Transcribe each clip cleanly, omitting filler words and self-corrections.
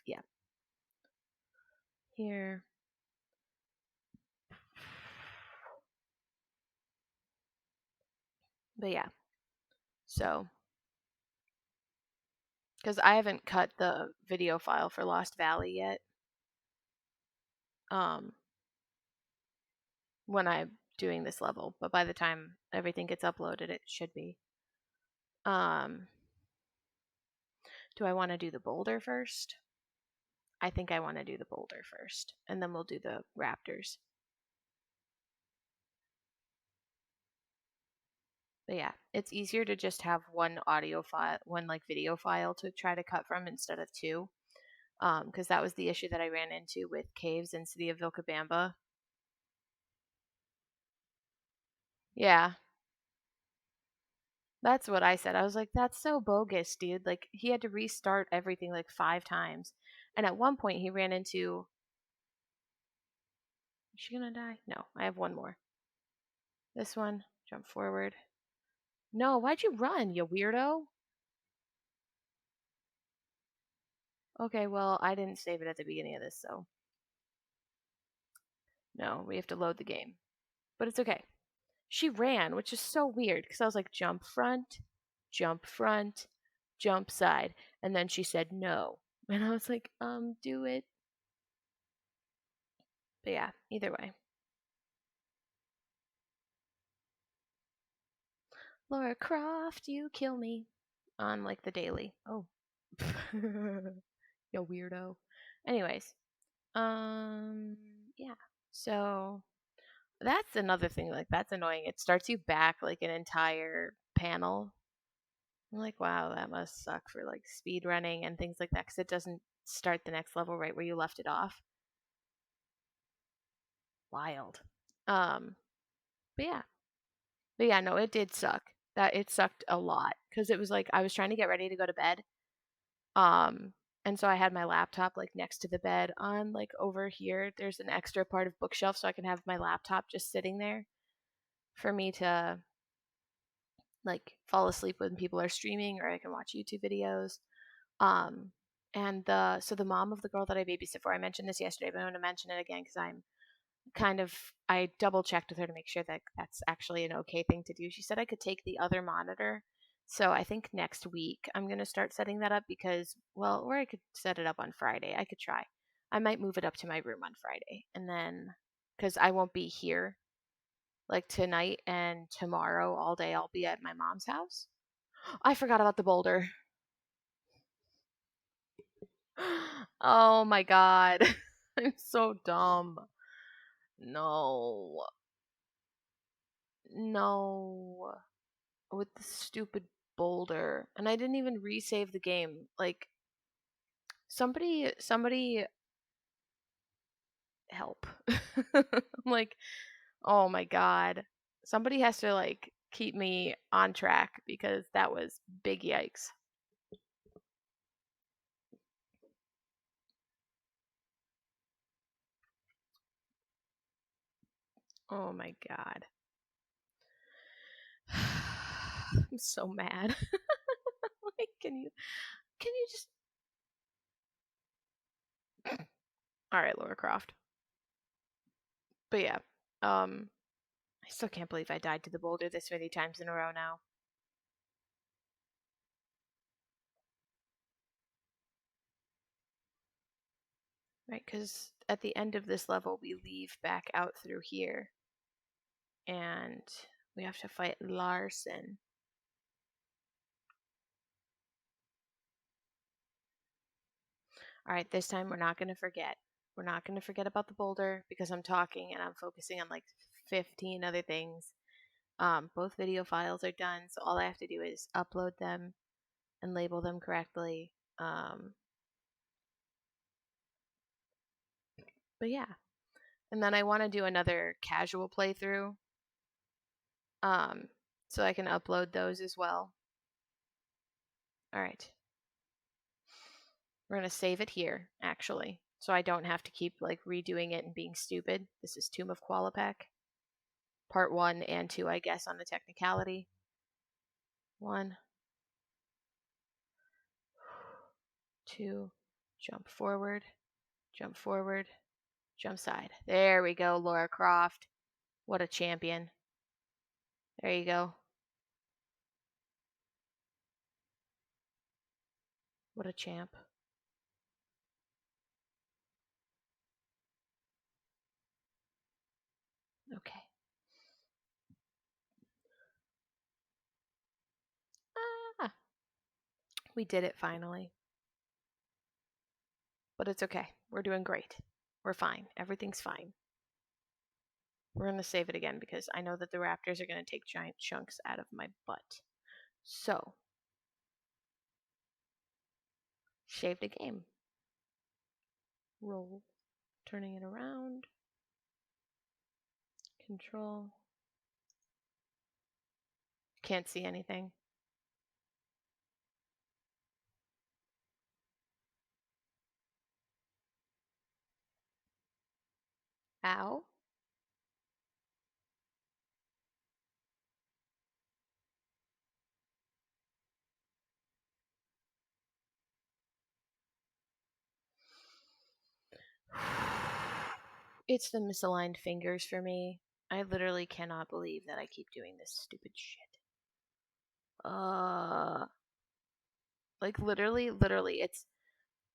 Yeah. Here. But yeah. So, because I haven't cut the video file for Lost Valley yet. When I'm doing this level, but by the time everything gets uploaded, it should be. Um, do I want to do the boulder first? I think I want to do the boulder first, and then we'll do the raptors. But yeah, it's easier to just have one audio file, one like video file to try to cut from instead of two. Because that was the issue that I ran into with Caves in City of Vilcabamba. Yeah, that's what I said. I was like, that's so bogus, dude. Like, he had to restart everything like 5 times. And at one point, he ran into. Is she gonna die? No, I have one more. This one. Jump forward. No, why'd you run, you weirdo? Okay, well, I didn't save it at the beginning of this, so. No, we have to load the game. But it's okay. She ran, which is so weird because I was like, jump front, jump side. And then she said no. And I was like, do it. But yeah, either way. Lara Croft, you kill me. On like the daily. Oh. You weirdo. Anyways. Yeah. So that's another thing, like that's annoying. It starts you back like an entire panel. I'm like, wow, that must suck for like speed running and things like that because it doesn't start the next level right where you left it off. Wild. Um, but yeah. But yeah, no, it did suck. That it sucked a lot because it was like I was trying to get ready to go to bed. Um, and so I had my laptop like next to the bed on like over here. There's an extra part of bookshelf so I can have my laptop just sitting there for me to like fall asleep when people are streaming or I can watch YouTube videos. Um, and the mom of the girl that I babysit for, I mentioned this yesterday, but I'm going to mention it again because I double checked with her to make sure that that's actually an okay thing to do. She said I could take the other monitor. So I think next week I'm going to start setting that up because, well, or I could set it up on Friday. I could try. I might move it up to my room on Friday. And then, because I won't be here like tonight and tomorrow all day, I'll be at my mom's house. I forgot about the boulder. Oh my god. I'm so dumb. No. No. With the stupid boulder. And I didn't even resave the game. Like somebody help. I'm like, "Oh my god. Somebody has to like keep me on track because that was big yikes." Oh my god. I'm so mad. Like, can you just all right, Laura Croft. But yeah, I still can't believe I died to the boulder this many times in a row now. Right, because at the end of this level, we leave back out through here, and we have to fight Larson. All right, this time we're not going to forget. We're not going to forget about the boulder because I'm talking and I'm focusing on like 15 other things. Both video files are done, so all I have to do is upload them and label them correctly. But yeah, and then I want to do another casual playthrough, um, so I can upload those as well. All right, we're gonna save it here actually, so I don't have to keep like redoing it and being stupid. This is Tomb of Qualopec, part 1 and 2, I guess, on the technicality. 1, 2, Jump forward, jump forward, jump side. There we go, Lara Croft. What a champion. There you go. What a champ. Okay. Ah, we did it finally. But it's okay. We're doing great. We're fine. Everything's fine. We're going to save it again because I know that the raptors are going to take giant chunks out of my butt. So, save the game. Roll. Turning it around. Control. Can't see anything. Ow. It's the misaligned fingers for me. I literally cannot believe that I keep doing this stupid shit. Like literally,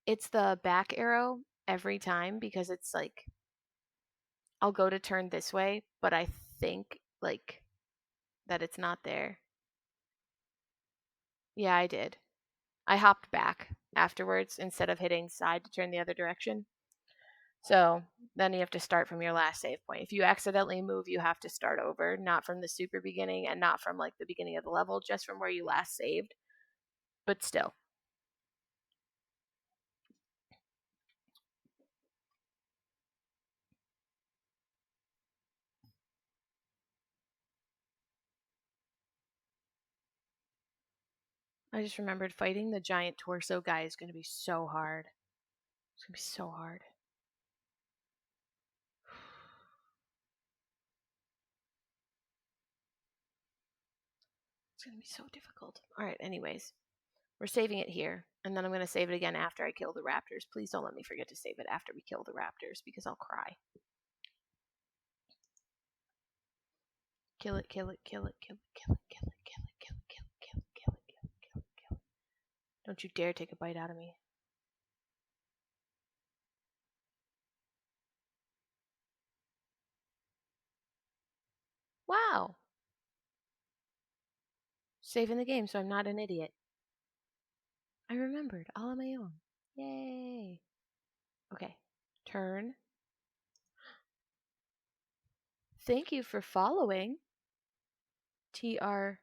it's the back arrow every time because it's like I'll go to turn this way, but I think like that it's not there. Yeah, I did. I hopped back afterwards instead of hitting side to turn the other direction. So then you have to start from your last save point. If you accidentally move, you have to start over, not from the super beginning and not from like the beginning of the level, just from where you last saved. But still. I just remembered fighting the giant torso guy is going to be so hard. It's going to be so hard. It's going to be so difficult. All right, anyways. We're saving it here, and then I'm going to save it again after I kill the raptors. Please don't let me forget to save it after we kill the raptors because I'll cry. Kill it, kill it, kill it, kill it, kill it, kill it, kill it, kill it, kill it, kill it, kill it, kill it, kill it, kill it. Don't you dare take a bite out of me. Wow. Saving the game so I'm not an idiot. I remembered all on my own. Yay. Okay. Turn. Thank you for following. TR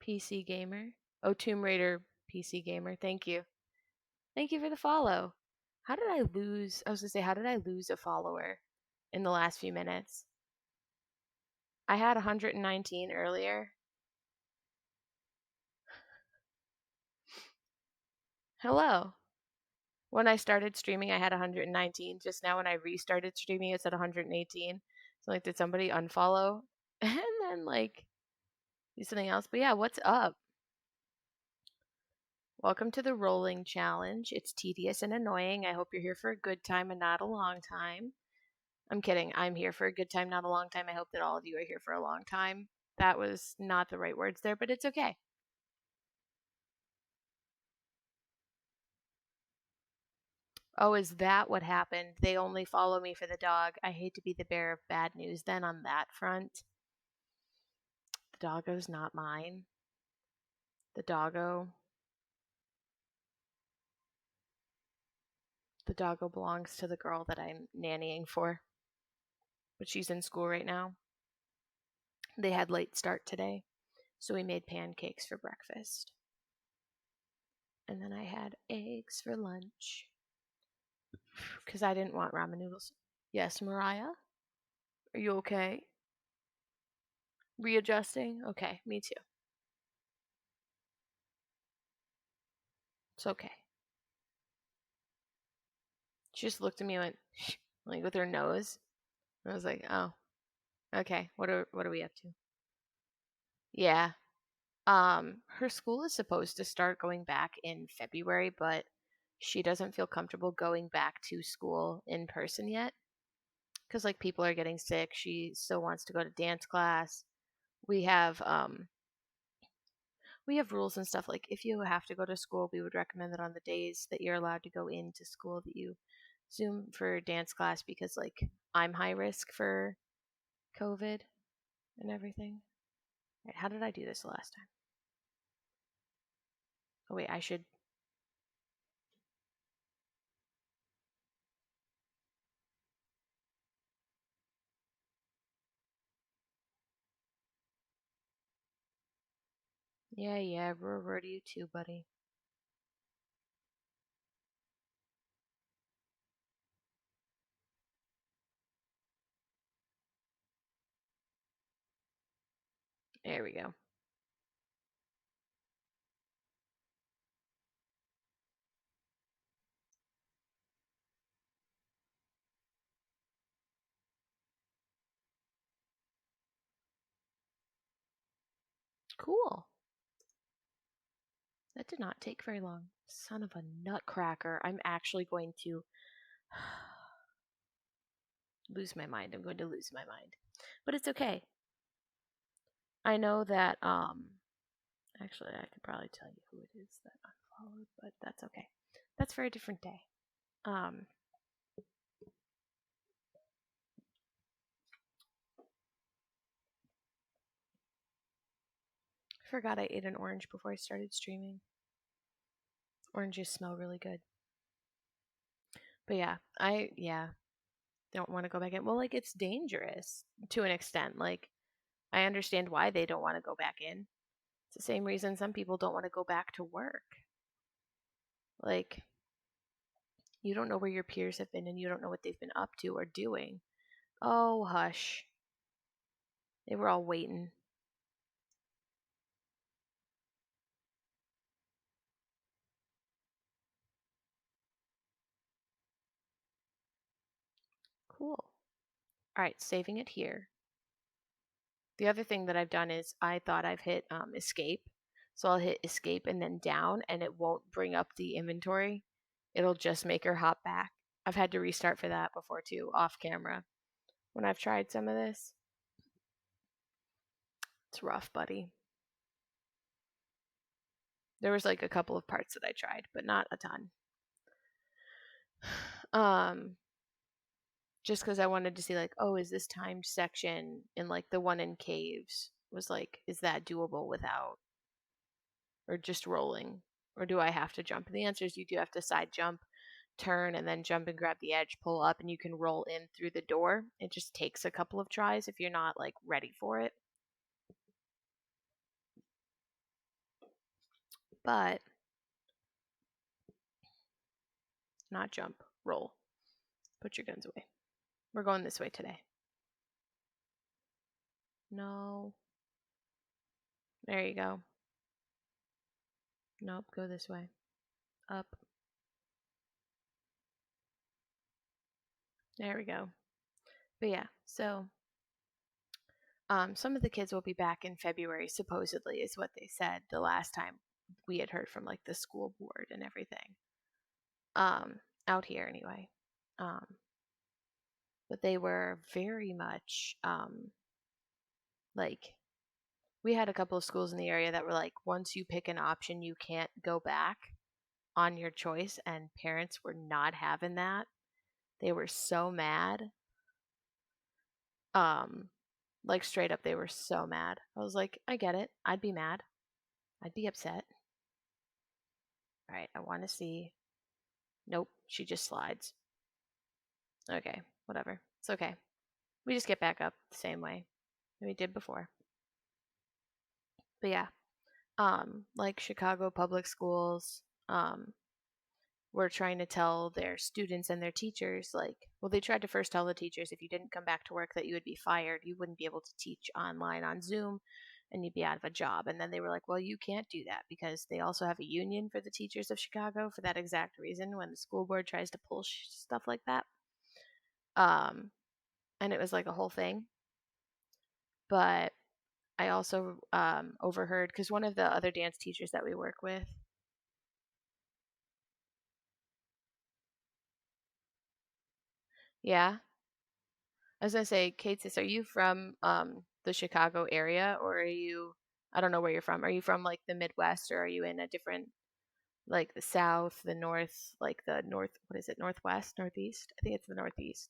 PC Gamer. Oh, Tomb Raider PC Gamer. Thank you. Thank you for the follow. How did I lose? I was going to say, how did I lose a follower in the last few minutes? I had 119 earlier. Hello. When I started streaming, I had 119. Just now, when I restarted streaming, it's at 118. So, like, did somebody unfollow? And then, like, do something else? But yeah, what's up? Welcome to the rolling challenge. It's tedious and annoying. I hope you're here for a good time and not a long time. I'm kidding. I'm here for a good time, not a long time. I hope that all of you are here for a long time. That was not the right words there, but it's okay. Oh, is that what happened? They only follow me for the dog. I hate to be the bearer of bad news then on that front. The doggo's not mine. The doggo. The doggo belongs to the girl that I'm nannying for. But she's in school right now. They had late start today, so we made pancakes for breakfast. And then I had eggs for lunch. Because I didn't want ramen noodles. Yes, Mariah? Are you okay? Readjusting? Okay, me too. It's okay. She just looked at me and went, like with her nose. I was like, oh, okay. What are we up to? Yeah. Her school is supposed to start going back in February, but she doesn't feel comfortable going back to school in person yet because like people are getting sick. She still wants to go to dance class. We have um we have rules and stuff like if you have to go to school, we would recommend that on the days that you're allowed to go into school that you Zoom for dance class because like I'm high risk for COVID and everything. Right, how did I do this the last time? Oh wait, I should. Yeah, we're to you too, buddy. There we go. Cool. That did not take very long. Son of a nutcracker. I'm actually going to lose my mind. I'm going to lose my mind. But it's okay. I know that actually I could probably tell you who it is that unfollowed, but that's okay. That's for a different day. Um I forgot I ate an orange before I started streaming. Oranges smell really good. But yeah, don't want to go back in. Well, like it's dangerous to an extent. Like I understand why they don't want to go back in. It's the same reason some people don't want to go back to work. Like you don't know where your peers have been and you don't know what they've been up to or doing. Oh, hush. They were all waiting. Cool. All right, saving it here. The other thing that I've done is I thought I've hit escape. So I'll hit escape and then down, and it won't bring up the inventory. It'll just make her hop back. I've had to restart for that before too, off camera. When I've tried some of this, it's rough, buddy. There was like a couple of parts that I tried, but not a ton. Um, just because I wanted to see like, oh, is this timed section in like the one in caves was like, is that doable without or just rolling? Or do I have to jump? And the answer is you do have to side jump, turn, and then jump and grab the edge, pull up, and you can roll in through the door. It just takes a couple of tries if you're not like ready for it. But not jump, roll. Put your guns away. We're going this way today. No. There you go. Nope, go this way. Up. There we go. But yeah, so some of the kids will be back in February, supposedly, is what they said the last time we had heard from like the school board and everything. Out here anyway. Um, but they were very much like we had a couple of schools in the area that were like, once you pick an option, you can't go back on your choice, and parents were not having that. They were so mad. Um, like straight up, they were so mad. I was like, I get it. I'd be mad. I'd be upset. All right, I want to see. Nope, she just slides. Okay, whatever. It's okay. We just get back up the same way that we did before. But yeah, like Chicago public schools, were trying to tell their students and their teachers, like, well, they tried to first tell the teachers if you didn't come back to work that you would be fired. You wouldn't be able to teach online on Zoom and you'd be out of a job. And then they were like, well, you can't do that because they also have a union for the teachers of Chicago for that exact reason when the school board tries to pull stuff like that. Um, and it was like a whole thing. But I also overheard because one of the other dance teachers that we work with, Yeah. I was gonna say, Kate's, are you from the Chicago area, or are you, I don't know where you're from. Are you from like the Midwest, or are you in a different, like the South, the North, like the North, what is it, Northwest, Northeast? I think it's the Northeast.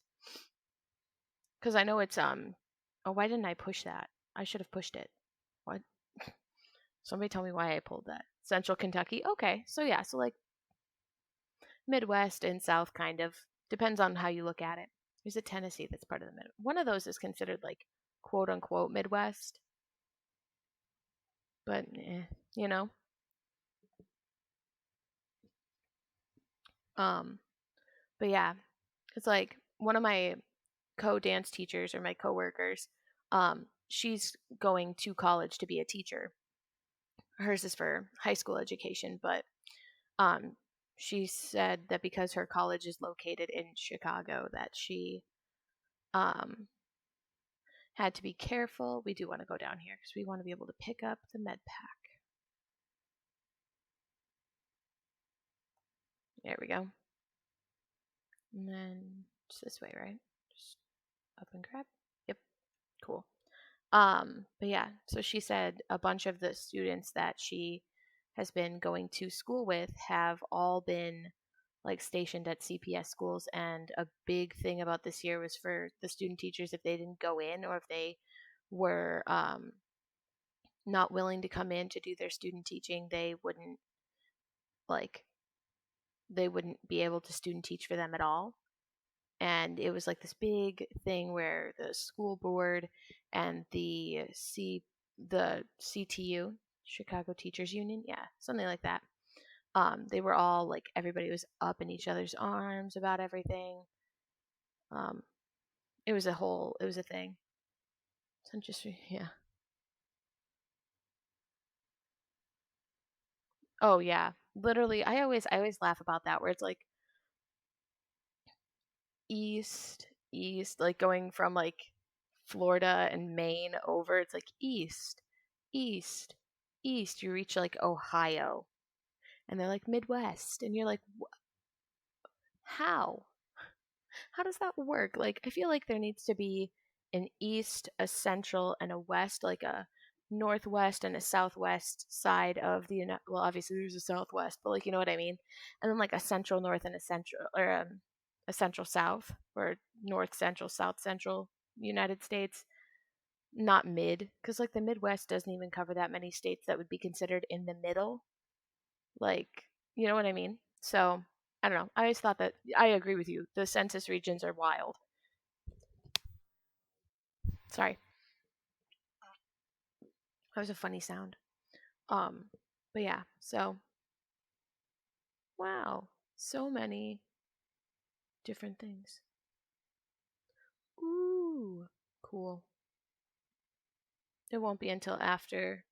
Because I know it's oh, why didn't I push that? I should have pushed it. What? Somebody tell me why I pulled that. Central Kentucky. Okay. So yeah, so like Midwest and South kind of. Depends on how you look at it. There's a Tennessee that's part of the Mid. One of those is considered like quote unquote Midwest, but you know. Um, but yeah, it's like one of my co-dance teachers or my coworkers, she's going to college to be a teacher. Hers is for high school education, but um, she said that because her college is located in Chicago, that she um, had to be careful. We do want to go down here because we want to be able to pick up the med pack. There we go. And then it's this way, right? Just up and grab. Yep, cool. But yeah, so she said a bunch of the students that she has been going to school with have all been like stationed at CPS schools, and a big thing about this year was for the student teachers, if they didn't go in or if they were not willing to come in to do their student teaching, like they wouldn't be able to student teach for them at all. And it was like this big thing where the school board and the CTU, Chicago Teachers Union, yeah, something like that. They were all like, everybody was up in each other's arms about everything. Um, it was a thing. So just yeah. Oh yeah, literally. I always laugh about that where it's like east, like going from like Florida and Maine over. It's like east, east. You reach like Ohio, and they're like Midwest, and you're like, how? How does that work? Like, I feel like there needs to be an east, a central, and a west, like a northwest and a southwest side of the well, obviously there's a southwest, but like you know what I mean, and then like a central north and a central or a central south or north central south central United States, not mid, because like the Midwest doesn't even cover that many states that would be considered in the middle, like you know what I mean. So I don't know. I always thought that I agree with you. The census regions are wild. Sorry, that was a funny sound. Um, but yeah, so wow, so many different things. Ooh, cool. It won't be until after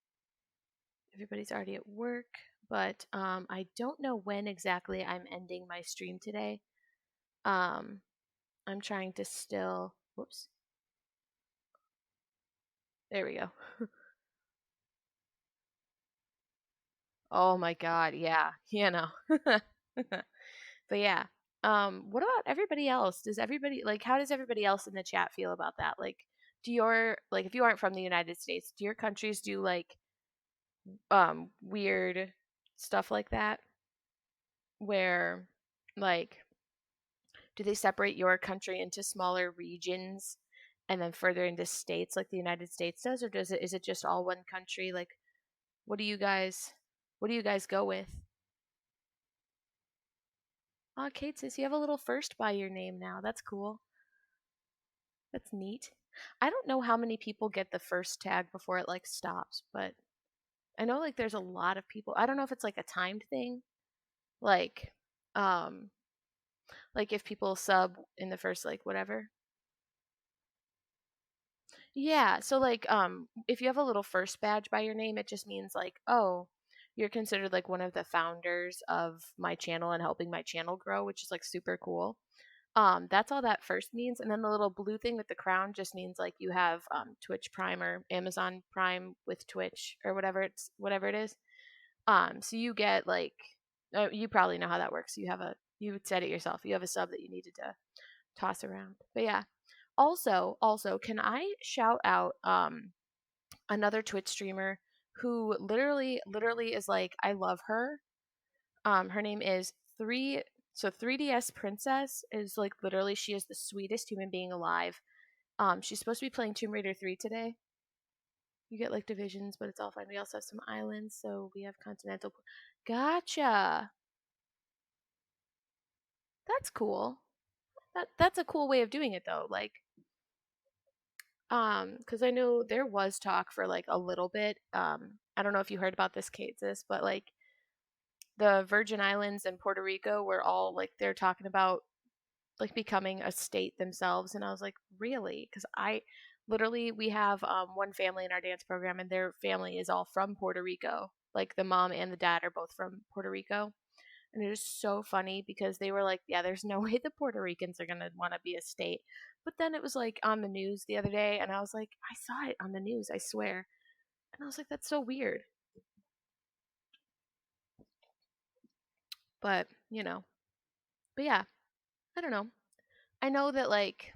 everybody's already at work, but I don't know when exactly I'm ending my stream today. Um, I'm trying to still. Whoops. There we go. Oh my God, yeah, you know. But yeah, what about everybody else? Does everybody like how does everybody else in the chat feel about that? Like, do your like if you aren't from the United States, do your countries do like weird stuff like that? Where like do they separate your country into smaller regions and then further into states like the United States does, or is it just all one country? Like, what do you guys what do you guys go with? Oh, Kate says you have a little first by your name now. That's cool. That's neat. I don't know how many people get the first tag before it like stops, but I know like there's a lot of people. I don't know if it's like a timed thing. Like um like if people sub in the first like whatever. Yeah, so like if you have a little first badge by your name, it just means like, oh, you're considered like one of the founders of my channel and helping my channel grow, which is like super cool. That's all that first means, and then the little blue thing with the crown just means like you have Twitch Prime or Amazon Prime with Twitch or whatever it is. So you get like you probably know how that works. You have a you said it yourself. You have a sub that you needed to toss around. But yeah. Also, can I shout out another Twitch streamer who literally is like, I love her. Her name is 3DS Princess is like literally she is the sweetest human being alive. She's supposed to be playing Tomb Raider 3 today. You get like divisions, but it's all fine. We also have some islands, so we have continental. Gotcha. That's cool. That's a cool way of doing it though. Like, because I know there was talk for like a little bit. I don't know if you heard about this, Katesis, but like the Virgin Islands and Puerto Rico were all like they're talking about like becoming a state themselves, and I was like, really? Because I literally we have one family in our dance program, and their family is all from Puerto Rico. Like the mom and the dad are both from Puerto Rico. And it is so funny because they were like, yeah, there's no way the Puerto Ricans are going to want to be a state. But then it was like on the news the other day, and I was like, I saw it on the news, I swear. And I was like, that's so weird. But, but yeah, I don't know. I know that, like,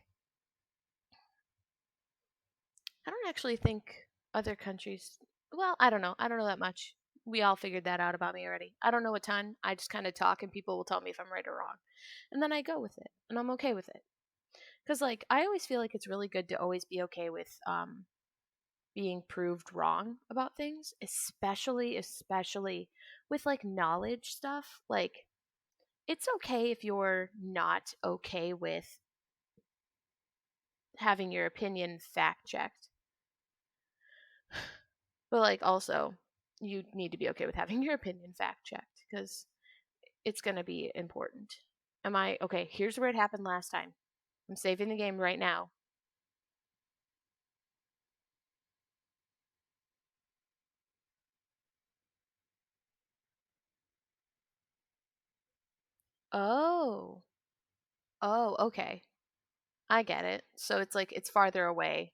I don't actually think other countries, well, I don't know. I don't know that much. We all figured that out about me already. I don't know a ton. I just kind of talk, and people will tell me if I'm right or wrong. And then I go with it, and I'm okay with it. Because, like, I always feel like it's really good to always be okay with, being proved wrong about things, especially with like knowledge stuff. Like it's okay if you're not okay with having your opinion fact checked. But like also you need to be okay with having your opinion fact checked because it's going to be important. Am I okay? Here's where it happened last time. I'm saving the game right now. Oh. Oh, okay. I get it. So it's like it's farther away.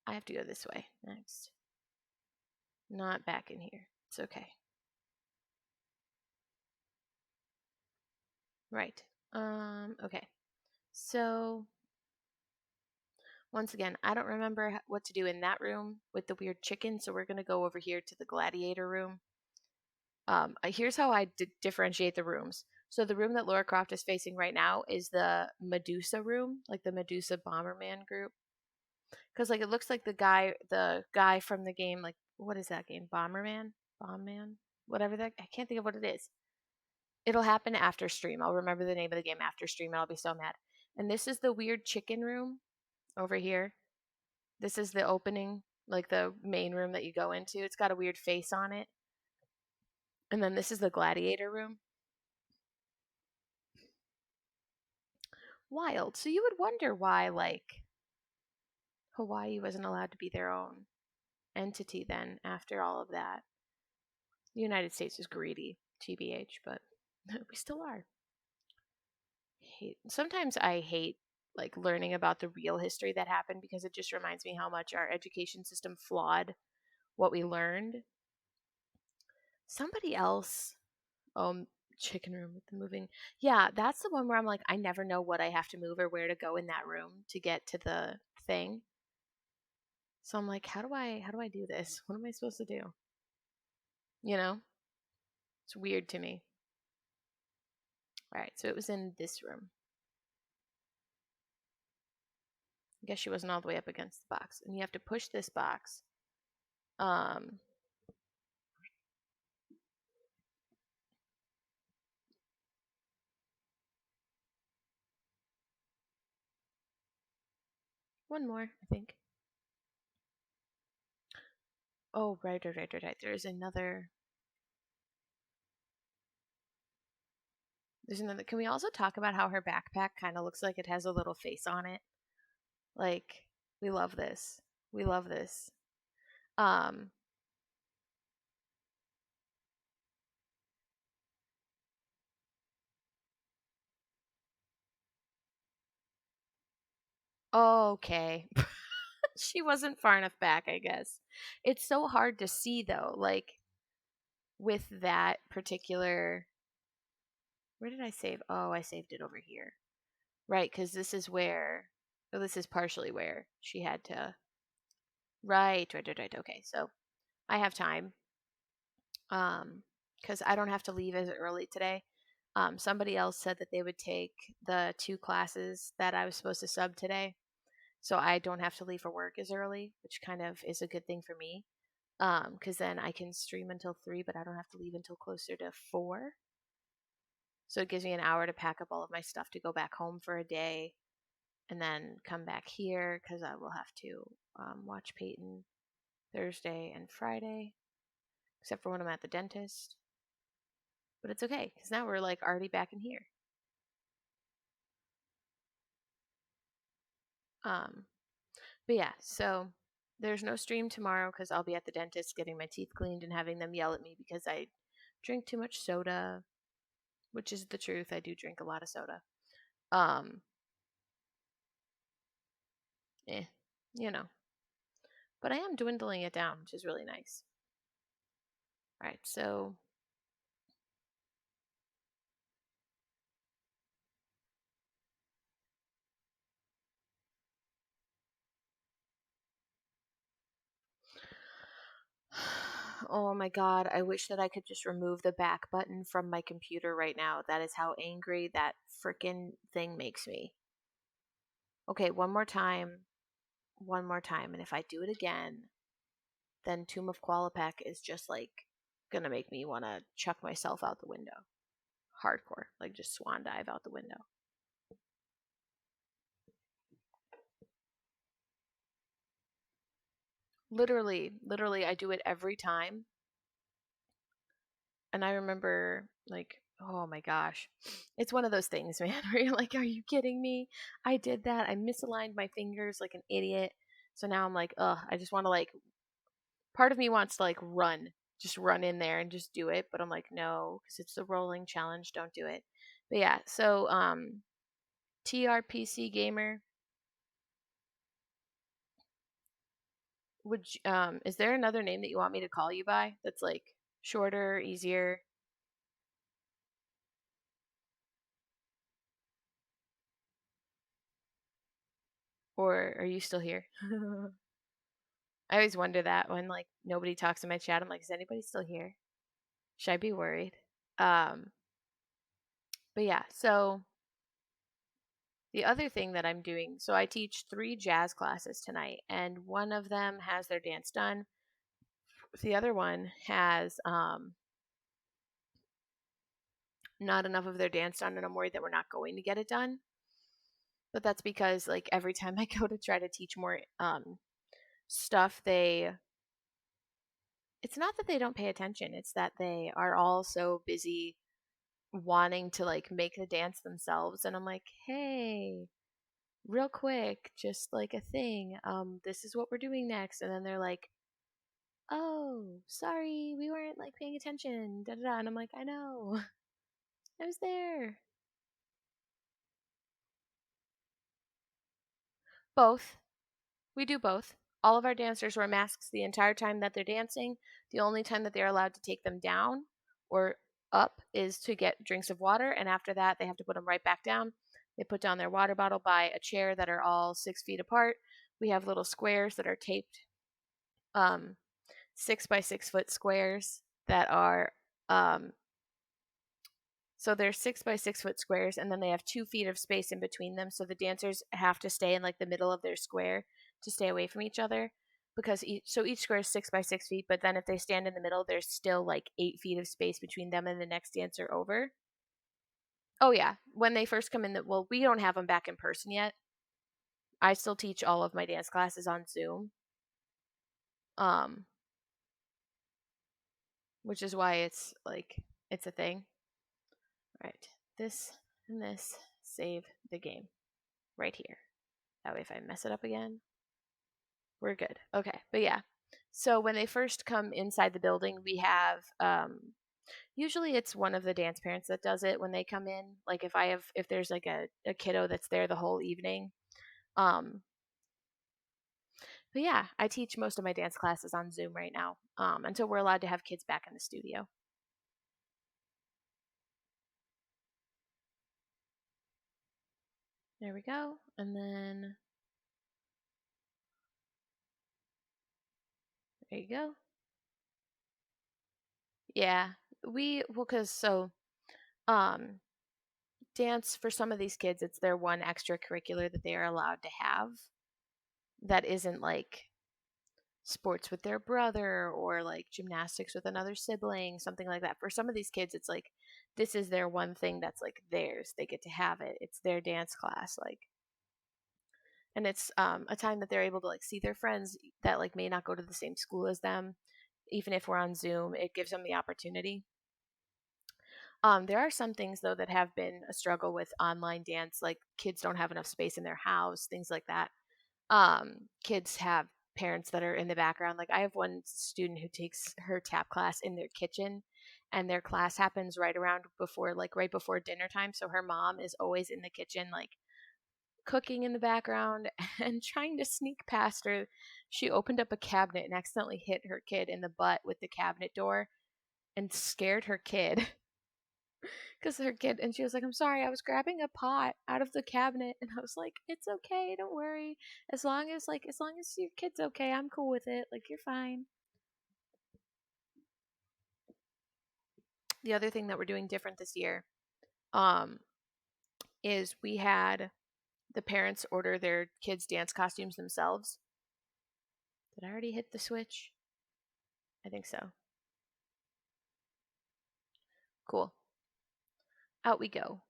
I have to go this way next. Not back in here. It's okay. Right. Okay. So, once again, I don't remember what to do in that room with the weird chicken, so we're going to go over here to the gladiator room. Here's how I differentiate the rooms. So, the room that Laura Croft is facing right now is the Medusa room, like the Medusa Bomberman group. Because, like, it looks like the guy from the game, like, what is that game? Bomberman? Bombman? Whatever that, I can't think of what it is. It'll happen after stream. I'll remember the name of the game after stream and I'll be so mad. And this is the weird chicken room over here. This is the opening, like the main room that you go into. It's got a weird face on it. And then this is the gladiator room. Wild. So you would wonder why, like, Hawaii wasn't allowed to be their own entity then after all of that. The United States is greedy, TBH, but we still are. Sometimes I hate like learning about the real history that happened because it just reminds me how much our education system flawed what we learned. Somebody else, um, chicken room with the moving. Yeah, that's the one where I'm like, I never know what I have to move or where to go in that room to get to the thing. So I'm like, how do I do this? What am I supposed to do? You know? It's weird to me. All right, so it was in this room. I guess she wasn't all the way up against the box. And you have to push this box. Um, one more, I think. Oh, right. There's another. Can we also talk about how her backpack kind of looks like it has a little face on it? Like, we love this. We love this. Um, okay. She wasn't far enough back, I guess. It's so hard to see though, like with that particular. Where did I save? Oh, I saved it over here. Right, because this is where, oh, this is partially where she had to. Right, right, right, right. Okay, so I have time. Because I don't have to leave as early today. Somebody else said that they would take the two classes that I was supposed to sub today, so I don't have to leave for work as early, which kind of is a good thing for me. Because then I can stream until 3, but I don't have to leave until closer to 4. So it gives me an hour to pack up all of my stuff to go back home for a day, and then come back here because I will have to watch Peyton Thursday and Friday, except for when I'm at the dentist. But it's okay because now we're like already back in here. Um, but yeah, so there's no stream tomorrow because I'll be at the dentist getting my teeth cleaned and having them yell at me because I drink too much soda, which is the truth. I do drink a lot of soda. Um, eh, you know, but I am dwindling it down, which is really nice. All right, so oh my god, I wish that I could just remove the back button from my computer right now. That is how angry that freaking thing makes me. Okay, one more time. One more time. And if I do it again, then Tomb of Qualopec is just like gonna make me want to chuck myself out the window. Hardcore. Like just swan dive out the window. Literally, I do it every time. And I remember, like, oh my gosh. It's one of those things, man, where you're like, are you kidding me? I did that. I misaligned my fingers like an idiot. So now I'm like, ugh, I just want to, like, part of me wants to, like, just run in there and just do it. But I'm like, no, because it's the rolling challenge. Don't do it. But yeah, so, TRPC gamer, is there another name that you want me to call you by that's like shorter, easier, or are you still here? I always wonder that when like nobody talks in my chat. I'm like, is anybody still here? Should I be worried? Um, but yeah, so the other thing that I'm doing, so I teach 3 jazz classes tonight, and one of them has their dance done. The other one has not enough of their dance done, and I'm worried that we're not going to get it done. But that's because like every time I go to try to teach more stuff, it's not that they don't pay attention, it's that they are all so busy wanting to like make the dance themselves, and I'm like, "Hey, real quick, just like a thing. This is what we're doing next." And then they're like, "Oh, sorry, we weren't like paying attention." Da da da. And I'm like, "I know. I was there." Both. We do both. All of our dancers wear masks the entire time that they're dancing. The only time that they're allowed to take them down or up is to get drinks of water, and after that, they have to put them right back down. They put down their water bottle by a chair that are all 6 feet apart. We have little squares that are taped, um, 6 by 6 foot squares that are um, so they're 6 by 6 foot squares, and then they have 2 feet of space in between them. So the dancers have to stay in like the middle of their square to stay away from each other, because each square is 6 by 6 feet. But then if they stand in the middle, there's still like 8 feet of space between them and the next dancer over. Oh yeah, when they first come in, well, we don't have them back in person yet. I still teach all of my dance classes on Zoom, um, which is why it's a thing. All right, this and this save the game right here. That way, if I mess it up again, we're good. Okay, but yeah. So when they first come inside the building, we have usually it's one of the dance parents that does it when they come in. Like if there's like a kiddo that's there the whole evening. Um, but yeah, I teach most of my dance classes on Zoom right now until we're allowed to have kids back in the studio. There we go. And then there you go. Yeah. Cause um, dance for some of these kids, it's their one extracurricular that they are allowed to have that isn't like sports with their brother or like gymnastics with another sibling, something like that. For some of these kids, it's like this is their one thing that's like theirs. They get to have it. It's their dance class, like, and it's a time that they're able to like see their friends that like may not go to the same school as them. Even if we're on Zoom, it gives them the opportunity. There are some things though that have been a struggle with online dance, like kids don't have enough space in their house, things like that. Kids have parents that are in the background. Like I have one student who takes her tap class in their kitchen, and their class happens right before dinner time. So her mom is always in the kitchen, like cooking in the background and trying to sneak past her. She opened up a cabinet and accidentally hit her kid in the butt with the cabinet door and scared her kid. Because her kid, and she was like, I'm sorry, I was grabbing a pot out of the cabinet. And I was like, it's okay, don't worry. As long as your kid's okay, I'm cool with it. Like, you're fine. The other thing that we're doing different this year um, is we had the parents order their kids' dance costumes themselves. Did I already hit the switch? I think so. Cool. Out we go.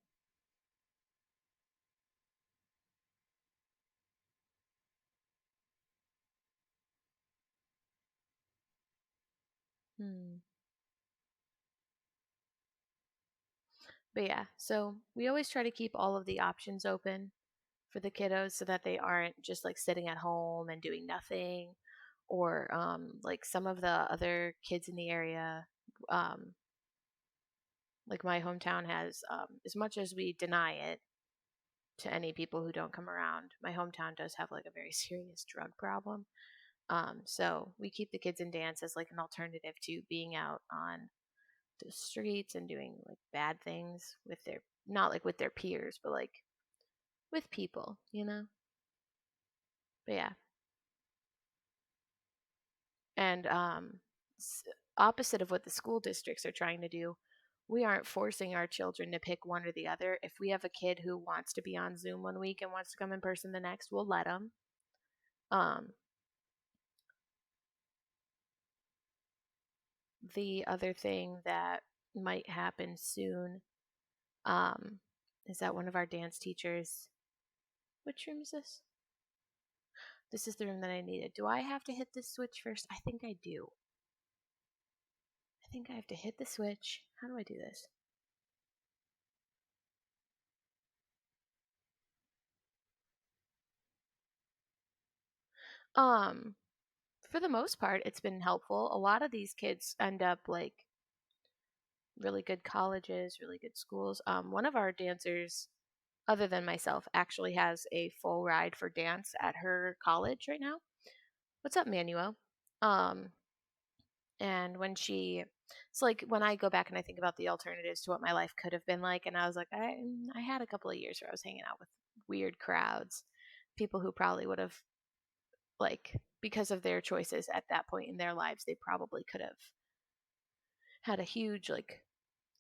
Hmm. But yeah, so we always try to keep all of the options open for the kiddos so that they aren't just like sitting at home and doing nothing, or like some of the other kids in the area, um, like my hometown has, as much as we deny it to any people who don't come around, my hometown does have like a very serious drug problem. So we keep the kids in dance as like an alternative to being out on the streets and doing like bad things with their, not like with their peers, but like with people, you know? But yeah. And s- opposite of what the school districts are trying to do, we aren't forcing our children to pick one or the other. If we have a kid who wants to be on Zoom one week and wants to come in person the next, we'll let them. Um, the other thing that might happen soon um, is that one of our dance teachers, which room is this? This is the room that I needed. Do I have to hit this switch first? I think I do. I think I have to hit the switch. How do I do this? Um, for the most part, it's been helpful. A lot of these kids end up like really good colleges, really good schools. One of our dancers, other than myself, actually has a full ride for dance at her college right now. What's up, Manuel? Um, and when she, it's like when I go back and I think about the alternatives to what my life could have been like, and I was like, I had a couple of years where I was hanging out with weird crowds, people who probably would have like because of their choices at that point in their lives, they probably could have had a huge like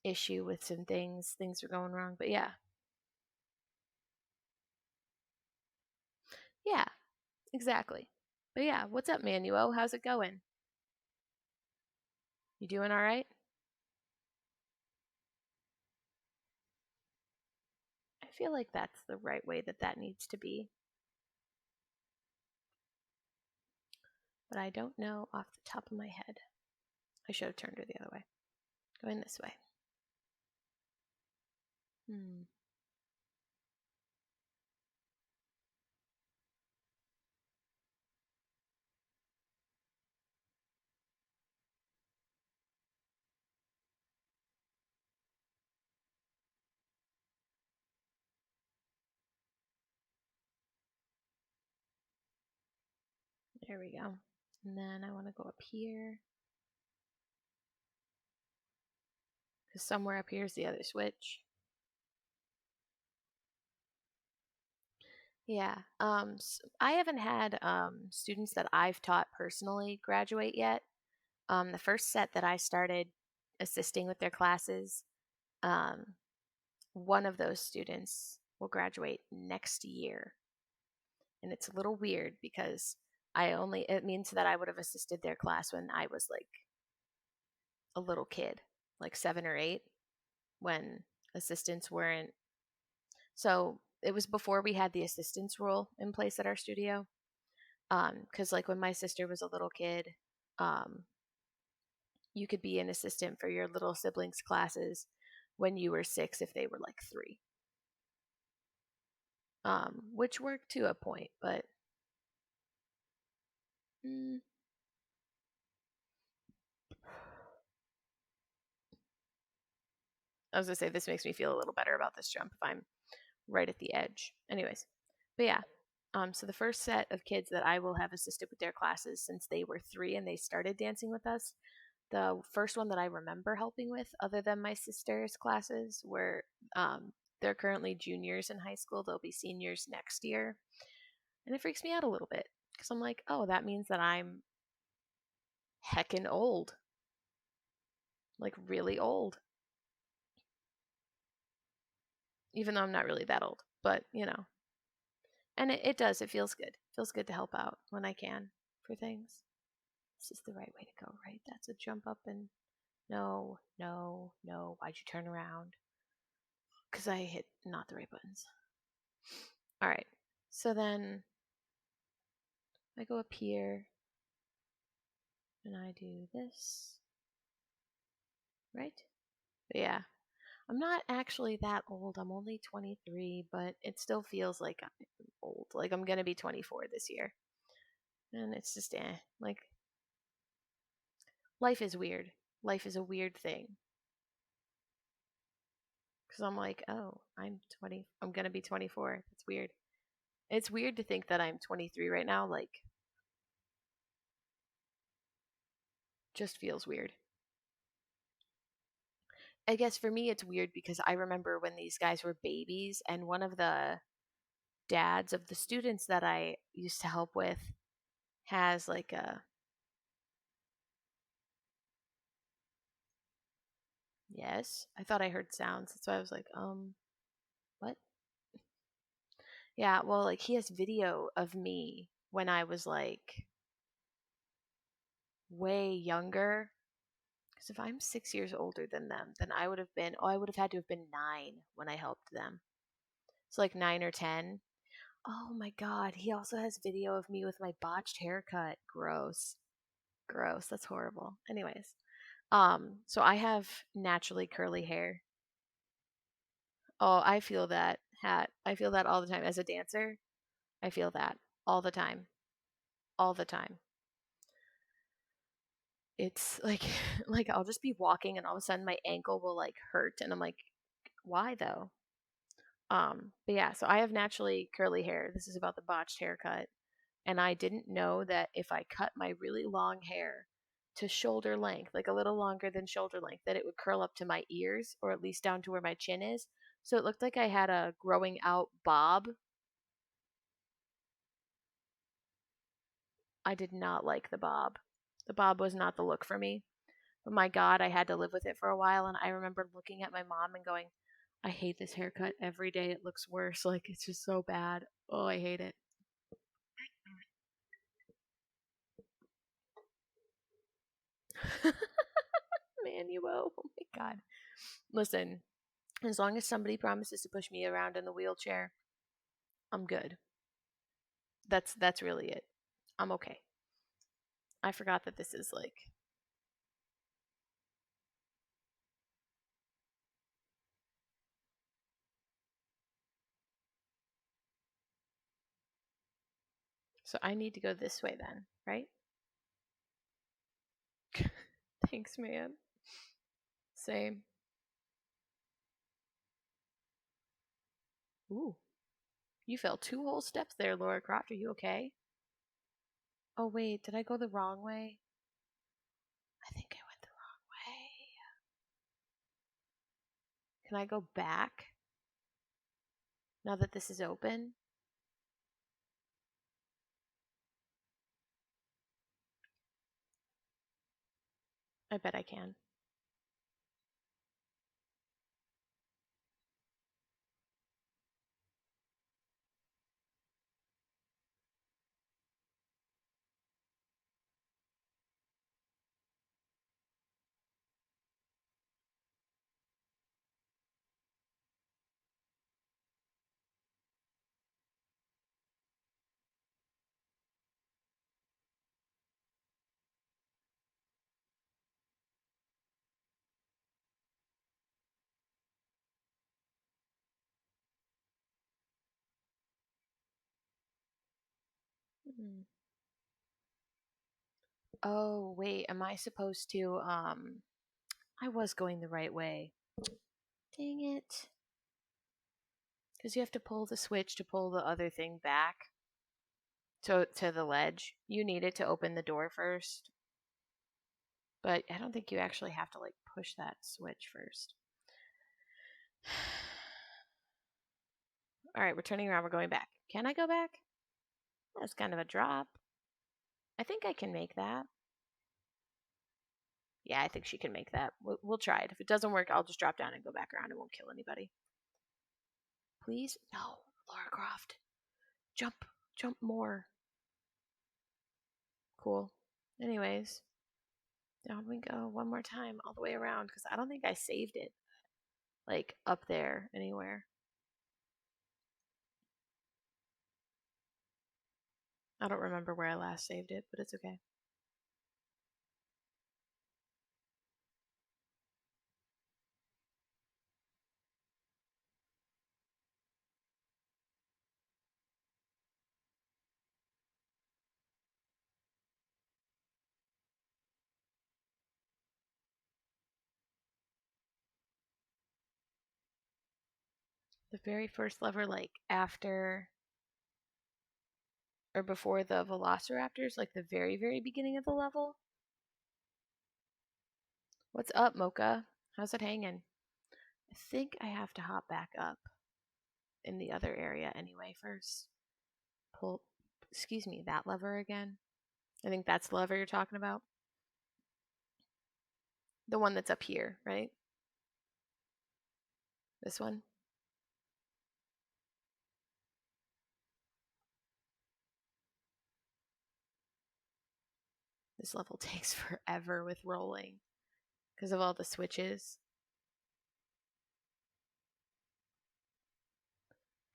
issue with some things. Things were going wrong. But yeah, yeah, exactly. But yeah, what's up, Manuel? How's it going? You doing all right? I feel like that's the right way that that needs to be, but I don't know off the top of my head. I should have turned her the other way. Going this way. Hmm. There we go. And then I want to go up here because somewhere up here is the other switch. Yeah. I haven't had students that I've taught personally graduate yet. The first set that I started assisting with their classes, um, one of those students will graduate next year. And it's a little weird because it means that I would have assisted their class when I was like a little kid, like 7 or 8, when assistants weren't. So it was before we had the assistance rule in place at our studio. Because like when my sister was a little kid, um, you could be an assistant for your little siblings' classes when you were 6 if they were like 3, which worked to a point. But mm, I was gonna say this makes me feel a little better about this jump if I'm right at the edge. Anyways, but yeah. So the first set of kids that I will have assisted with their classes since they were 3 and they started dancing with us, the first one that I remember helping with, other than my sister's classes, were they're currently juniors in high school. They'll be seniors next year, and it freaks me out a little bit because I'm like, oh, that means that I'm heckin' old, like really old, even though I'm not really that old. But and it does. It feels good. It feels good to help out when I can for things. This is the right way to go, right? That's a jump up and no, no, no. Why'd you turn around? Because I hit not the right buttons. All right. So then I go up here and I do this, right? But yeah, I'm not actually that old. I'm only 23, but it still feels like I'm old. Like I'm going to be 24 this year. And it's just, like, life is weird. Life is a weird thing. Because I'm like, oh, I'm 20. I'm going to be 24. That's weird. It's weird to think that I'm 23 right now. Like, just feels weird. I guess for me, it's weird because I remember when these guys were babies, and one of the dads of the students that I used to help with has like a, yes, I thought I heard sounds. That's why I was like, what? Yeah, well, like he has video of me when I was like way younger. Because if I'm 6 years older than them, then I would have had to have been 9 when I helped them. So like 9 or 10. Oh my God. He also has video of me with my botched haircut. Gross. Gross. That's horrible. Anyways, so I have naturally curly hair. Oh, I feel that hat. I feel that all the time. As a dancer, I feel that all the time. All the time. It's like like I'll just be walking and all of a sudden my ankle will like hurt and I'm like, why though? But yeah, so I have naturally curly hair. This is about the botched haircut. And I didn't know that if I cut my really long hair to shoulder length, like a little longer than shoulder length, that it would curl up to my ears or at least down to where my chin is. So it looked like I had a growing out bob. I did not like the bob. The bob was not the look for me. But my God, I had to live with it for a while. And I remember looking at my mom and going, I hate this haircut every day. It looks worse. Like, it's just so bad. Oh, I hate it. Manuo. Oh my God. Listen, as long as somebody promises to push me around in the wheelchair, I'm good. That's really it. I'm okay. I forgot that this is like, so I need to go this way then, right? Thanks, man. Same. Ooh, you fell 2 whole steps there, Laura Croft. Are you okay? Oh wait, did I go the wrong way? I think I went the wrong way. Can I go back now that this is open? I bet I can. Hmm. Oh, wait, am I supposed to I was going the right way. Dang it. Because you have to pull the switch to pull the other thing back to the ledge. You need it to open the door first. But I don't think you actually have to like push that switch first. All right, we're turning around. We're going back. Can I go back? That's kind of a drop. I think I can make that. Yeah, I think she can make that. We'll try it. If it doesn't work, I'll just drop down and go back around. It won't kill anybody. Please? No, Lara Croft. Jump. Jump more. Cool. Anyways, down we go one more time all the way around because I don't think I saved it like up there anywhere. I don't remember where I last saved it, but it's okay. The very first lever, like after or before the velociraptors, like the very, very beginning of the level. What's up, Mocha? How's it hanging? I think I have to hop back up in the other area anyway first. Pull, excuse me, that lever again. I think that's the lever you're talking about. The one that's up here, right? This one? This level takes forever with rolling because of all the switches.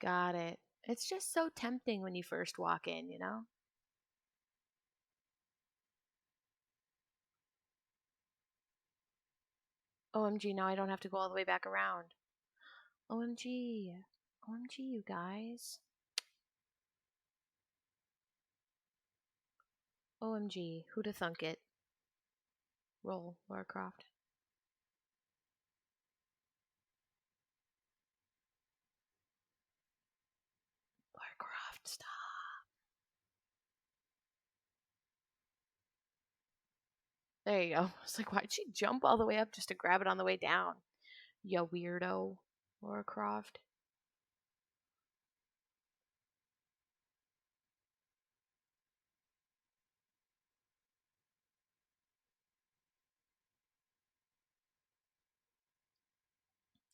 Got it. It's just so tempting when you first walk in, you know? OMG, now I don't have to go all the way back around. OMG. OMG, you guys. OMG, who'da thunk it? Roll, Lara Croft. Lara Croft, stop. There you go. I was like, why'd she jump all the way up just to grab it on the way down? You weirdo, Lara Croft.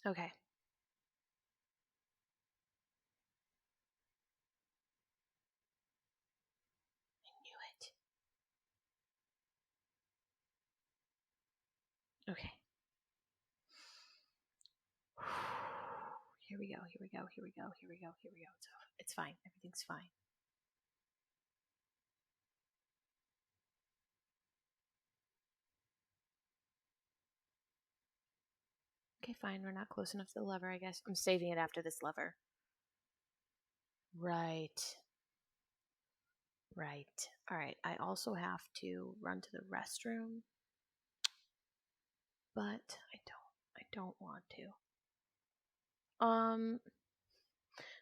Okay. I knew it. Okay. Here we go, here we go, here we go, here we go, here we go. It's fine. Everything's fine. Okay, fine. We're not close enough to the lever, I guess. I'm saving it after this lever. Right. Right. All right. I also have to run to the restroom, but I don't want to.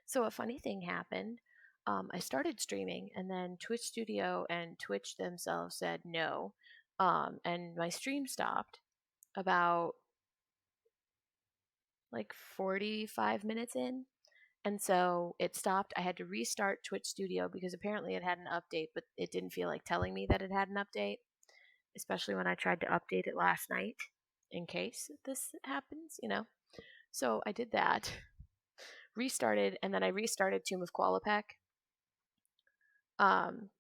So a funny thing happened. I started streaming and then Twitch Studio and Twitch themselves said no. And my stream stopped about like 45 minutes in. And so it stopped. I had to restart Twitch Studio because apparently it had an update, but it didn't feel like telling me that it had an update. especially when I tried to update it last night in case this happens, you know. So I did that, restarted, and then I restarted Tomb of Qualopec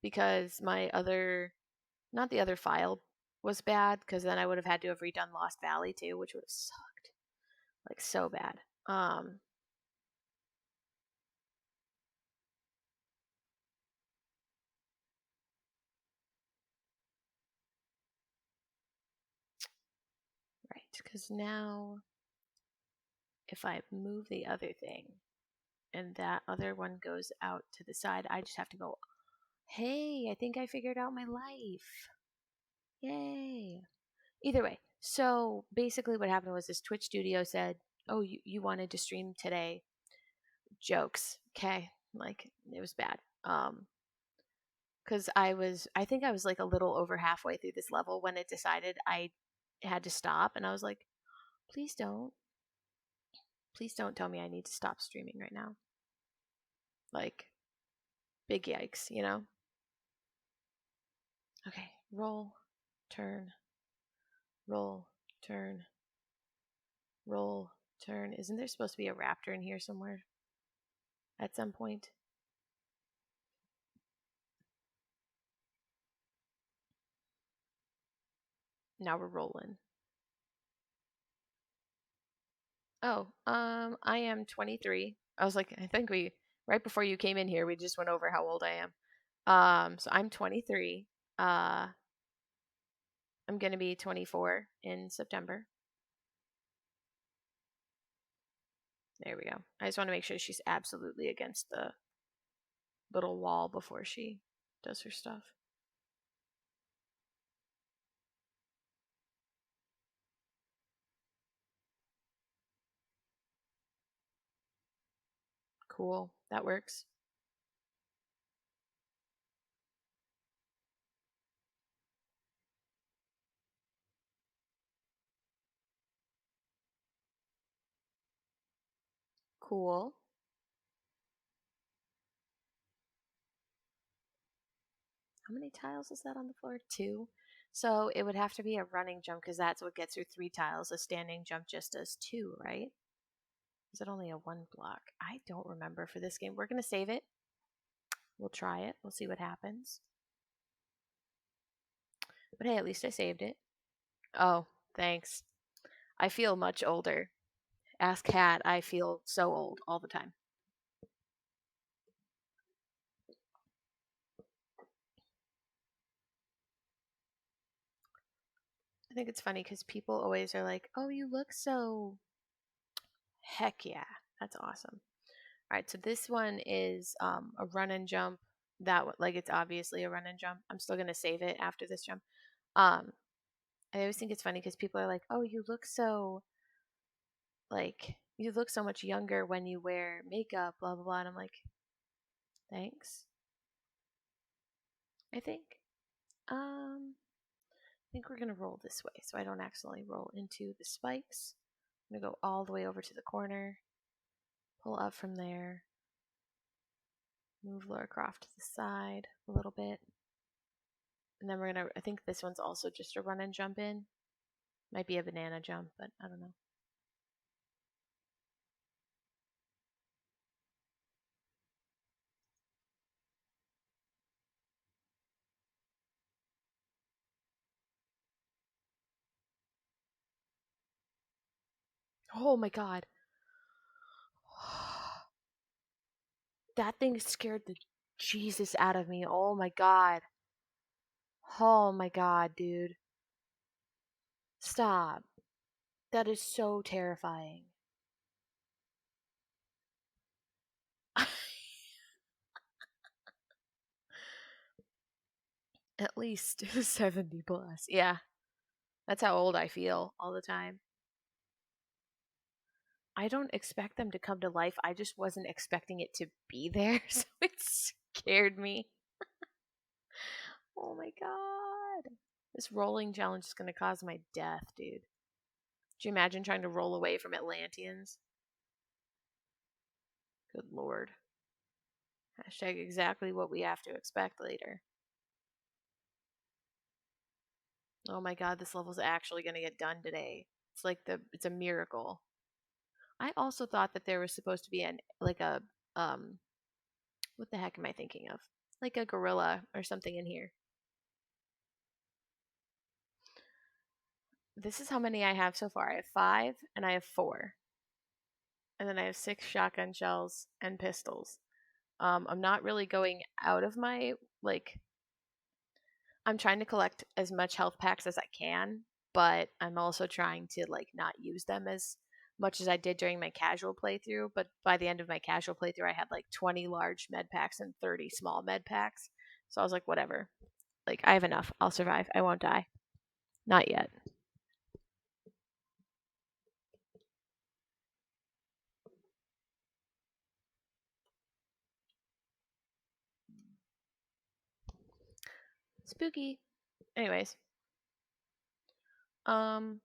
because my other, not the other file was bad, because then I would have had to have redone Lost Valley too, which would have sucked like so bad. Um, right, because now if I move the other thing and that other one goes out to the side, I just have to go, hey, I think I figured out my life. Yay. Either way, so basically what happened was this Twitch studio said, oh, you wanted to stream today. Jokes. Okay. Like it was bad. Because I think I was like a little over halfway through this level when it decided I had to stop. And I was like, please don't. Please don't tell me I need to stop streaming right now. Like, big yikes, you know? Okay, roll, turn, roll, turn, roll, turn. Isn't there supposed to be a raptor in here somewhere at some point? Now we're rolling. Oh, I am 23. I was like, I think right before you came in here, we just went over how old I am. So I'm 23. Uh, I'm gonna be 24 in September. There we go. I just want to make sure she's absolutely against the little wall before she does her stuff. Cool. That works. Cool. How many tiles is that on the floor? Two. So it would have to be a running jump because that's what gets her three tiles. A standing jump just does two, right? Is it only a one block? I don't remember for this game. We're going to save it. We'll try it. We'll see what happens. But hey, at least I saved it. Oh, thanks. I feel much older. Ask Kat, I feel so old all the time. I think it's funny because people always are like, oh, you look so. Heck yeah. That's awesome. All right, so this one is a run and jump. Like it's obviously a run and jump. I'm still gonna save it after this jump. Um, I always think it's funny because people are like, "Oh, you look so much younger when you wear makeup." Blah blah blah. And I'm like, thanks. I think. I think we're gonna roll this way so I don't accidentally roll into the spikes. I'm gonna go all the way over to the corner, pull up from there, move Lara Croft to the side a little bit. And then I think this one's also just a run and jump in. Might be a banana jump, but I don't know. Oh my god. That thing scared the Jesus out of me. Oh my god. Oh my god, dude. Stop. That is so terrifying. At least 70 plus. Yeah. That's how old I feel all the time. I don't expect them to come to life. I just wasn't expecting it to be there, so it scared me. Oh my god. This rolling challenge is going to cause my death, dude. Could you imagine trying to roll away from Atlanteans? Good lord. Hashtag exactly what we have to expect later. Oh my god, this level's actually gonna get done today. It's a miracle. I also thought that there was supposed to be an like a um what the heck am I thinking of? Like a gorilla or something in here. This is how many I have so far. I have five and I have four. And then I have six shotgun shells and pistols. I'm not really going out of my like I'm trying to collect as much health packs as I can, but I'm also trying to like not use them as much as I did during my casual playthrough. But by the end of my casual playthrough, I had like 20 large med packs and 30 small med packs. So I was like, whatever. Like, I have enough. I'll survive. I won't die. Not yet. Spooky. Anyways, um,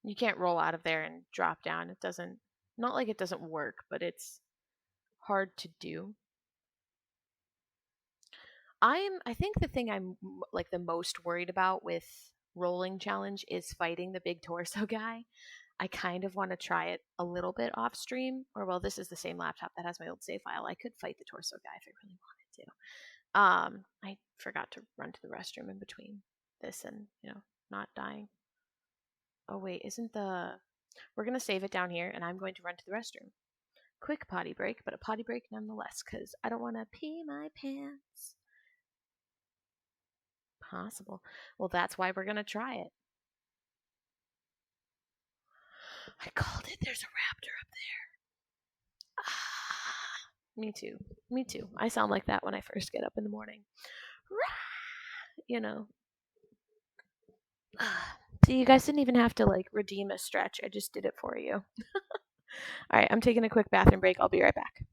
you can't roll out of there and drop down. It doesn't, not like it doesn't work, but it's hard to do. I think the thing like the most worried about with rolling challenge is fighting the big torso guy. I kind of want to try it a little bit off stream, or well, this is the same laptop that has my old save file. I could fight the torso guy if I really wanted to. I forgot to run to the restroom in between this and not dying. Oh wait, isn't the we're gonna save it down here, and I'm going to run to the restroom. Quick potty break, but a potty break nonetheless, because I don't want to pee my pants. Possible. Well, that's why we're gonna try it. I called it. There's a raptor up there. Ah, me too. Me too. I sound like that when I first get up in the morning. You know. See, you guys didn't even have to like redeem a stretch. I just did it for you. All right, I'm taking a quick bathroom break. I'll be right back.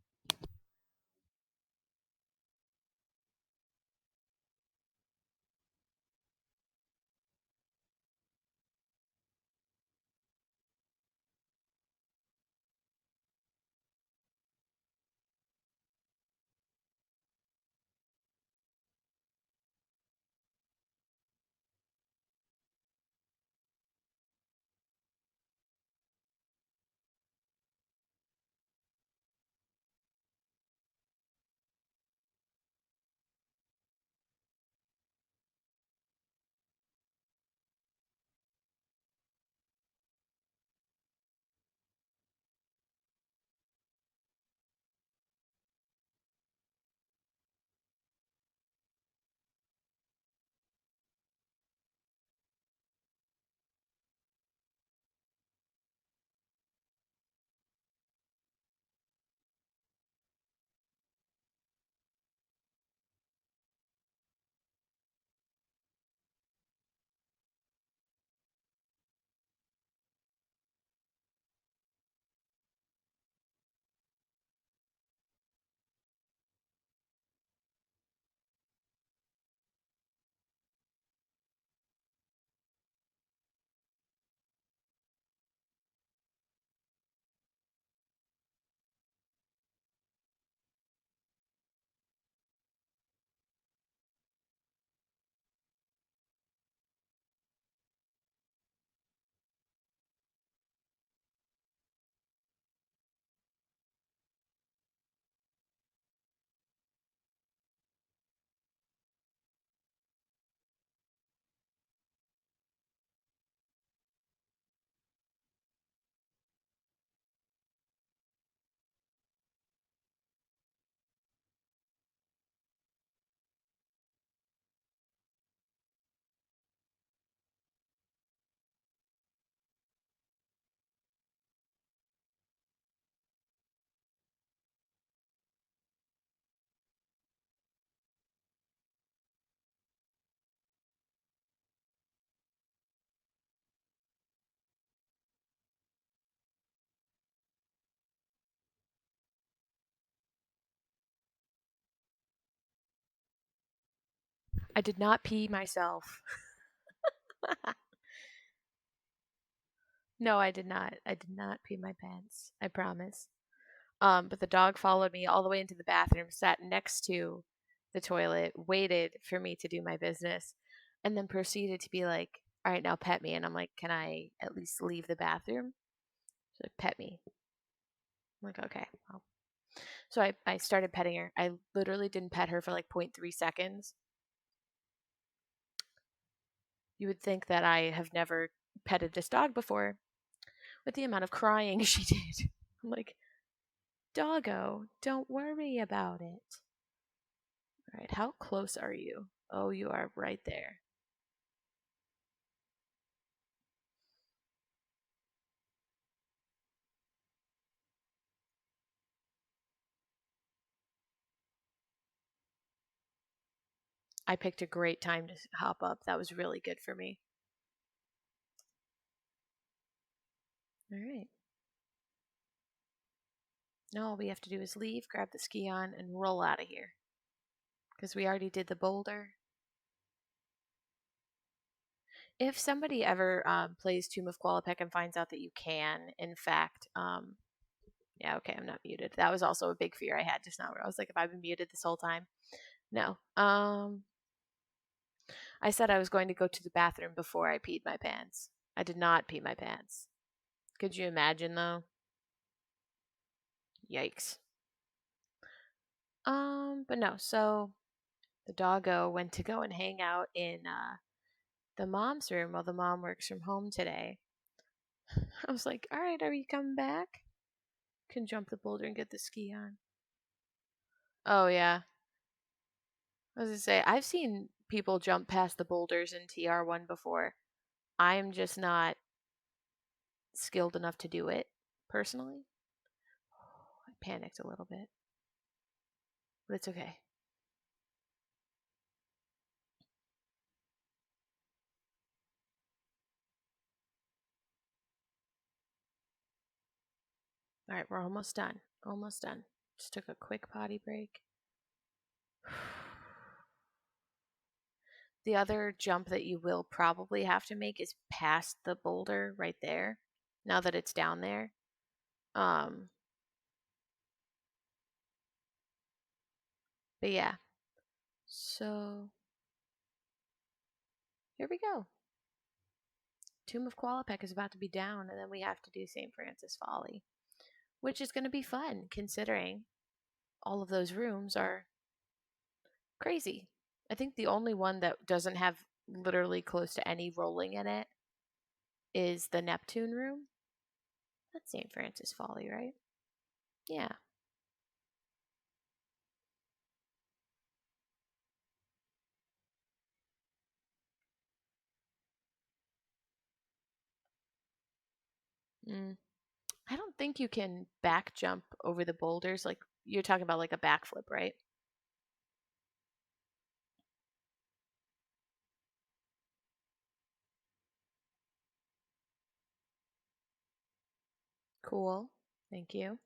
I did not pee myself. No, I did not. I did not pee my pants. I promise. But the dog followed me all the way into the bathroom, sat next to the toilet, waited for me to do my business, and then proceeded to be like, "All right, now pet me." And I'm like, "Can I at least leave the bathroom?" She's like, "Pet me." I'm like, "Okay." Well. So I started petting her. I literally didn't pet her for like 0.3 seconds. You would think that I have never petted this dog before with the amount of crying she did. I'm like, "Doggo, don't worry about it." All right, how close are you? Oh, you are right there. I picked a great time to hop up. That was really good for me. All right. Now all we have to do is leave, grab the ski on, and roll out of here. Because we already did the boulder. If somebody ever plays Tomb of Qualopec and finds out that you can, in fact, yeah, okay, I'm not muted. That was also a big fear I had just now. Where I was like, if I've been muted this whole time, no. I said I was going to go to the bathroom before I peed my pants. I did not pee my pants. Could you imagine though? Yikes. But no. So the doggo went to go and hang out in the mom's room while the mom works from home today. I was like, all right, are you coming back? Can jump the boulder and get the ski on. Oh yeah. I was gonna say I've seen people jump past the boulders in TR1 before. I'm just not skilled enough to do it personally. I panicked a little bit, but it's okay. All right, we're almost done. Almost done. Just took a quick potty break. The other jump that you will probably have to make is past the boulder right there. Now that it's down there. Um, but yeah. So here we go. Tomb of Qualopec is about to be down, and then we have to do St. Francis Folly, which is going to be fun considering all of those rooms are crazy. I think the only one that doesn't have literally close to any rolling in it is the Neptune room. That's St. Francis Folly, right? Yeah. Mm. I don't think you can back jump over the boulders. Like you're talking about like a backflip, right? Cool. Thank you.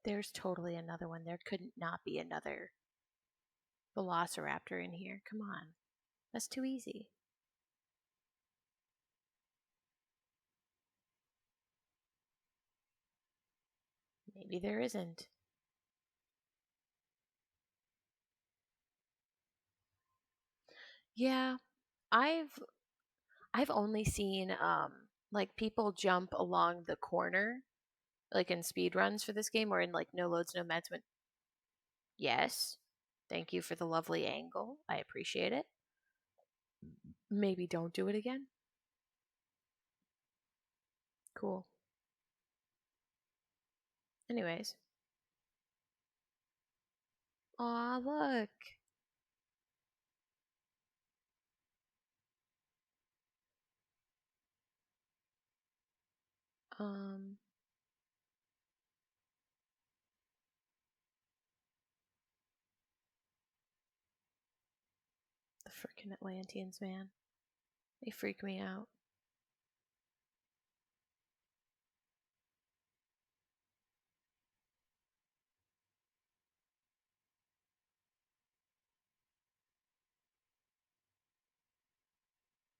There's totally another one. There couldn't not be another velociraptor in here. Come on. That's too easy. Maybe there isn't. Yeah, I've I've only seen like people jump along the corner like in speed runs for this game or in like no loads no meds when Yes. Thank you for the lovely angle. I appreciate it. Maybe don't do it again. Cool. Anyways. Aw, look. Um, the frickin' Atlanteans, man. They freak me out.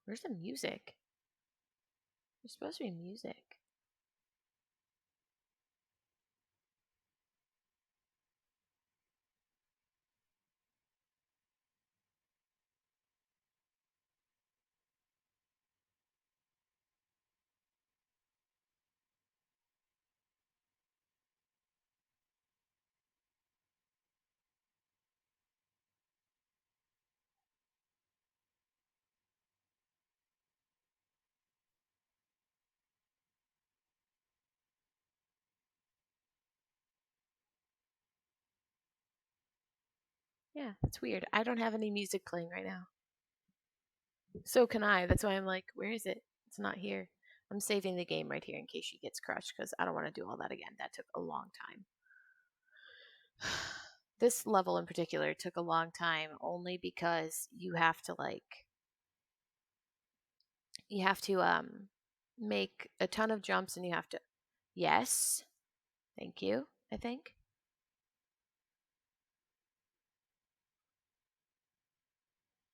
Where's the music? There's supposed to be music. Yeah, that's weird. I don't have any music playing right now. So can I. That's why I'm like, where is it? It's not here. I'm saving the game right here in case she gets crushed because I don't want to do all that again. That took a long time. This level in particular took a long time only because you have to make a ton of jumps and you have to. Yes. Thank you, I think.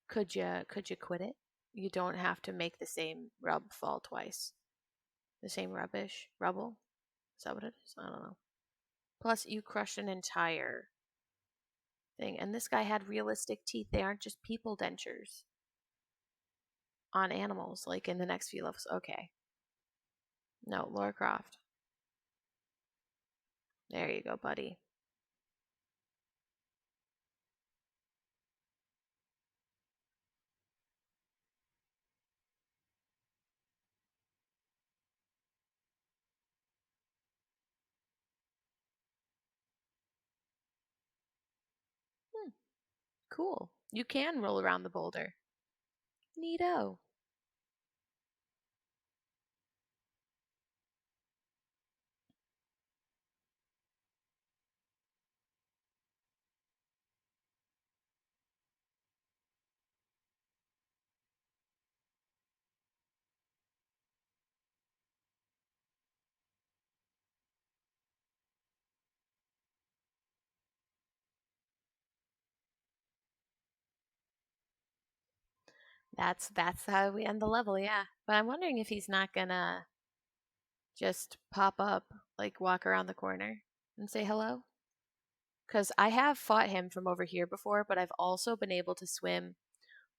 Could you quit it? You don't have to make the same rub fall twice. The same rubbish rubble. Is that what it is? I don't know. Plus, you crushed an entire thing, and this guy had realistic teeth. They aren't just people dentures on animals, like in the next few levels. Okay. No, Laura Croft. There you go, buddy. Hmm, cool. You can roll around the boulder. Neato. That's how we end the level, yeah. But I'm wondering if he's not gonna just pop up, like walk around the corner and say hello. Because I have fought him from over here before, but I've also been able to swim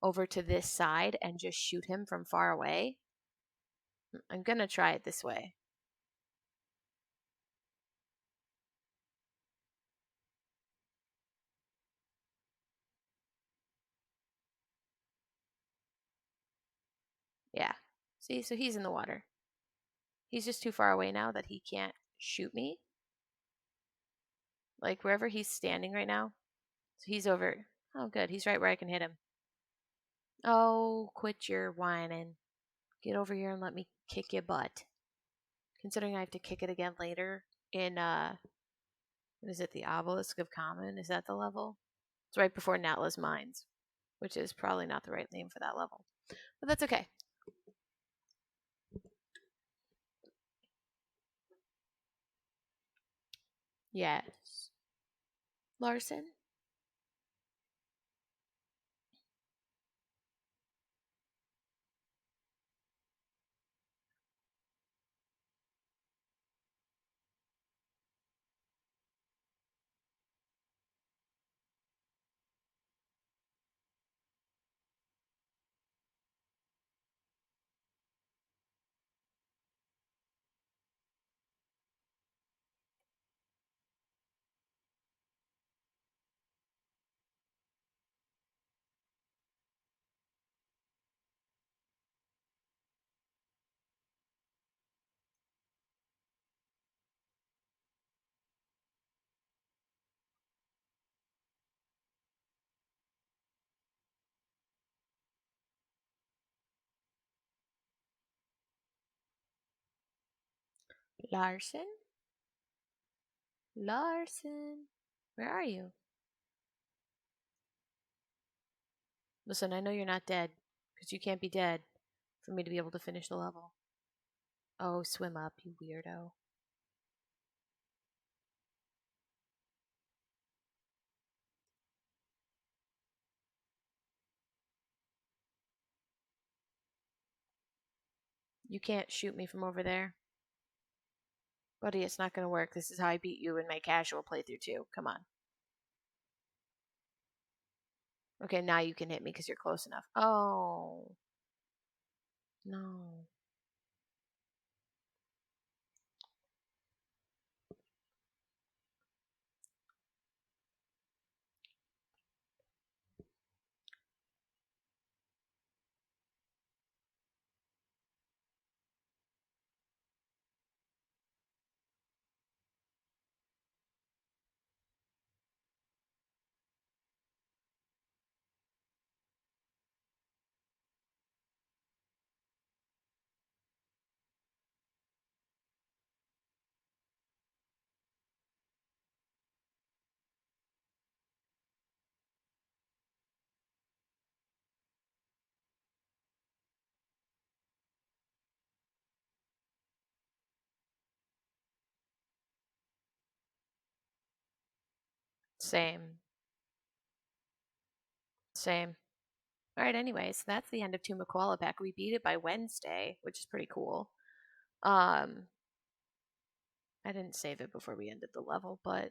over to this side and just shoot him from far away. I'm gonna try it this way. Yeah. See, so he's in the water. He's just too far away now that he can't shoot me. Like wherever he's standing right now. So he's over. Oh, good. He's right where I can hit him. Oh, quit your whining. Get over here and let me kick your butt. Considering I have to kick it again later in what is it, the Obelisk of Common? Is that the level? It's right before Natla's Mines, which is probably not the right name for that level. But that's okay. Yes. Larson? Larson? Larson. Where are you? Listen, I know you're not dead, because you can't be dead for me to be able to finish the level. Oh, swim up, you weirdo. You can't shoot me from over there. Buddy, it's not going to work. This is how I beat you in my casual playthrough, too. Come on. Okay, now you can hit me because you're close enough. Oh, no. Same. Same. All right, anyways, that's the end of Tomb of Qualopec. We beat it by Wednesday, which is pretty cool. Um, I didn't save it before we ended the level, but